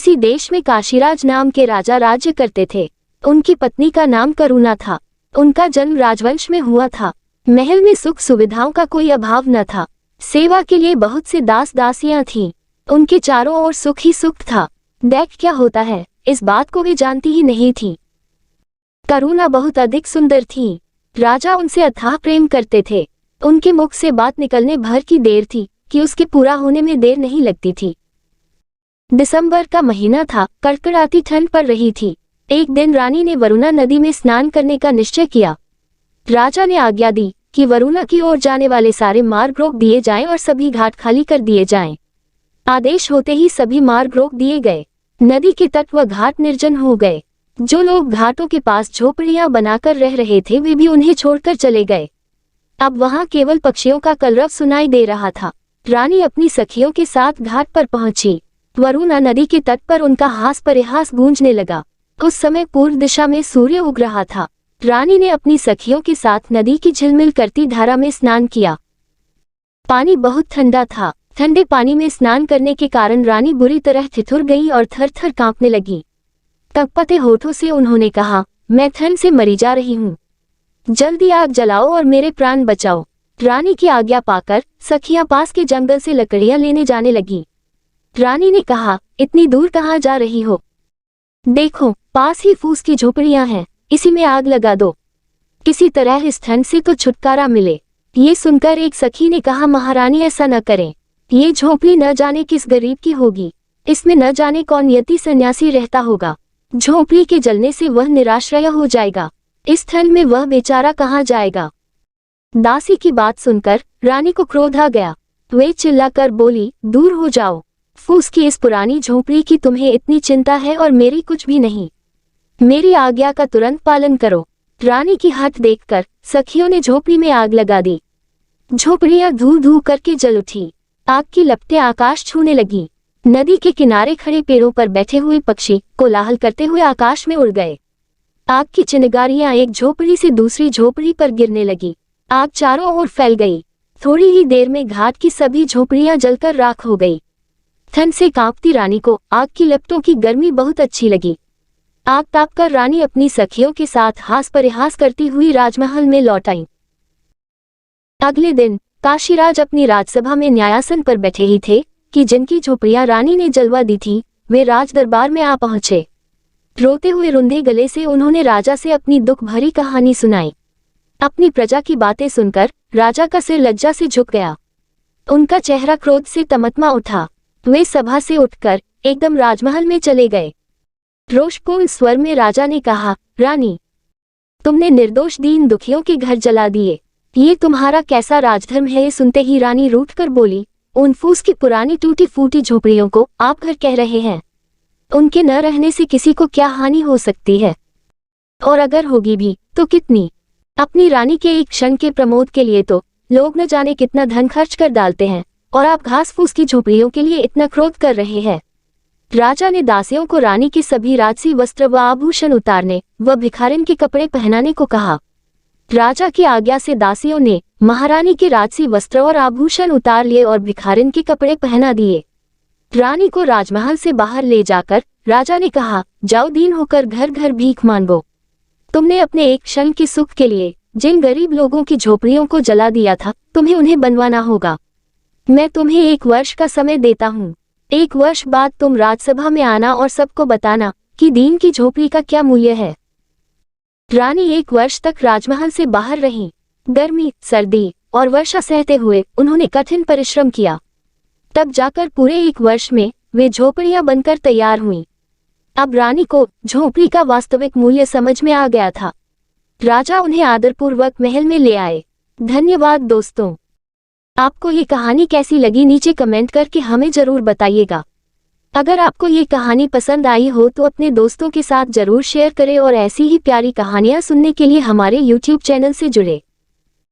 किसी देश में काशीराज नाम के राजा राज्य करते थे। उनकी पत्नी का नाम करुणा था। उनका जन्म राजवंश में हुआ था। महल में सुख सुविधाओं का कोई अभाव न था। सेवा के लिए बहुत से दास दासियां थीं। उनके चारों ओर सुख ही सुख था। दैत्य क्या होता है इस बात को वे जानती ही नहीं थी। करुणा बहुत अधिक सुंदर थी। राजा उनसे अथाह प्रेम करते थे। उनके मुख से बात निकलने भर की देर थी कि उसके पूरा होने में देर नहीं लगती थी। दिसंबर का महीना था। कड़कड़ाती ठंड पड़ रही थी। एक दिन रानी ने वरुणा नदी में स्नान करने का निश्चय किया। राजा ने आज्ञा दी कि वरुणा की ओर जाने वाले सारे मार्ग रोक दिए जाएं और सभी घाट खाली कर दिए जाएं। आदेश होते ही सभी मार्ग रोक दिए गए। नदी के तट व घाट निर्जन हो गए। जो लोग घाटों के पास झोपड़ियां बनाकर रह रहे थे वे भी उन्हें छोड़कर चले गए। अब वहां केवल पक्षियों का कलरव सुनाई दे रहा था। रानी अपनी सखियों के साथ घाट पर पहुंची। वरुणा नदी के तट पर उनका हास परिहास गूंजने लगा। उस समय पूर्व दिशा में सूर्य उग रहा था। रानी ने अपनी सखियों के साथ नदी की झिलमिल करती धारा में स्नान किया। पानी बहुत ठंडा था। ठंडे पानी में स्नान करने के कारण रानी बुरी तरह ठिठुर गई और थर थर कांपने लगी। कँपते होठों से उन्होंने कहा, मैं ठंड से मरी जा रही हूँ। जल्दी आग जलाओ और मेरे प्राण बचाओ। रानी की आज्ञा पाकर सखियां पास के जंगल से लकड़ियां लेने जाने लगी। रानी ने कहा, इतनी दूर कहाँ जा रही हो? देखो, पास ही फूस की झोपड़ियां हैं, इसी में आग लगा दो। किसी तरह इस ठंड से तो छुटकारा मिले। ये सुनकर एक सखी ने कहा, महारानी ऐसा न करें। ये झोपड़ी न जाने किस गरीब की होगी। इसमें न जाने कौन यति सन्यासी रहता होगा। झोपड़ी के जलने से वह निराश्रय हो जाएगा। इस ठंड में वह बेचारा कहाँ जाएगा? दासी की बात सुनकर रानी को क्रोध आ गया। वे चिल्लाकर बोली, दूर हो जाओ। फूस की इस पुरानी झोपड़ी की तुम्हें इतनी चिंता है और मेरी कुछ भी नहीं। मेरी आज्ञा का तुरंत पालन करो। रानी की हठ देखकर सखियों ने झोपड़ी में आग लगा दी। झोपड़ियां धू धू करके जल उठी। आग की लपटें आकाश छूने लगी। नदी के किनारे खड़े पेड़ों पर बैठे हुए पक्षी कोलाहल करते हुए आकाश में उड़ गए। आग की चिंगारियां एक झोपड़ी से दूसरी झोपड़ी पर गिरने लगी। आग चारों ओर फैल गई। थोड़ी ही देर में घाट की सभी झोपड़ियां जलकर राख हो गई। ठंड से कांपती रानी को आग की लपटों की गर्मी बहुत अच्छी लगी। आग तापकर रानी अपनी सखियों के साथ हास परिहास करती हुई राजमहल में लौट आई। अगले दिन काशीराज अपनी राजसभा में न्यायासन पर बैठे ही थे कि जिनकी झोपड़ियां रानी ने जलवा दी थी वे राज दरबार में आ पहुंचे। रोते हुए रुंधे गले से उन्होंने राजा से अपनी दुख भरी कहानी सुनाई। अपनी प्रजा की बातें सुनकर राजा का सिर लज्जा से झुक गया। उनका चेहरा क्रोध से तमतमा उठा। वे सभा से उठकर एकदम राजमहल में चले गए। रोषपूर्ण स्वर में राजा ने कहा, रानी, तुमने निर्दोष दीन दुखियों के घर जला दिए। ये तुम्हारा कैसा राजधर्म है? ये सुनते ही रानी रूठकर बोली, उन फूस की पुरानी टूटी फूटी झोपड़ियों को आप घर कह रहे हैं? उनके न रहने से किसी को क्या हानि हो सकती है? और अगर होगी भी तो कितनी? अपनी रानी के एक क्षण के प्रमोद के लिए तो लोग न जाने कितना धन खर्च कर डालते हैं और आप घास फूस की झोपड़ियों के लिए इतना क्रोध कर रहे हैं। राजा ने दासियों को रानी के सभी राजसी वस्त्र व आभूषण उतारने व भिखारिन के कपड़े पहनाने को कहा। राजा की आज्ञा से दासियों ने महारानी के राजसी वस्त्र और आभूषण उतार लिए और भिखारिन के कपड़े पहना दिए। रानी को राजमहल से बाहर ले जाकर राजा ने कहा, जाओ दीन होकर घर घर भीख मांगो। तुमने अपने एक क्षण के सुख के लिए जिन गरीब लोगों की झोपड़ियों को जला दिया था तुम्हें उन्हें बनवाना होगा। मैं तुम्हें 1 वर्ष का समय देता हूँ। 1 वर्ष बाद तुम राजसभा में आना और सबको बताना कि दीन की झोपड़ी का क्या मूल्य है। रानी 1 वर्ष तक राजमहल से बाहर रहीं। गर्मी, सर्दी और वर्षा सहते हुए उन्होंने कठिन परिश्रम किया। तब जाकर पूरे 1 वर्ष में वे झोपड़ियां बनकर तैयार हुईं। अब रानी को झोपड़ी का वास्तविक मूल्य समझ में आ गया था। राजा उन्हें आदरपूर्वक महल में ले आए। धन्यवाद दोस्तों। आपको ये कहानी कैसी लगी नीचे कमेंट करके हमें जरूर बताइएगा। अगर आपको ये कहानी पसंद आई हो तो अपने दोस्तों के साथ जरूर शेयर करें और ऐसी ही प्यारी कहानियां सुनने के लिए हमारे YouTube चैनल से जुड़े।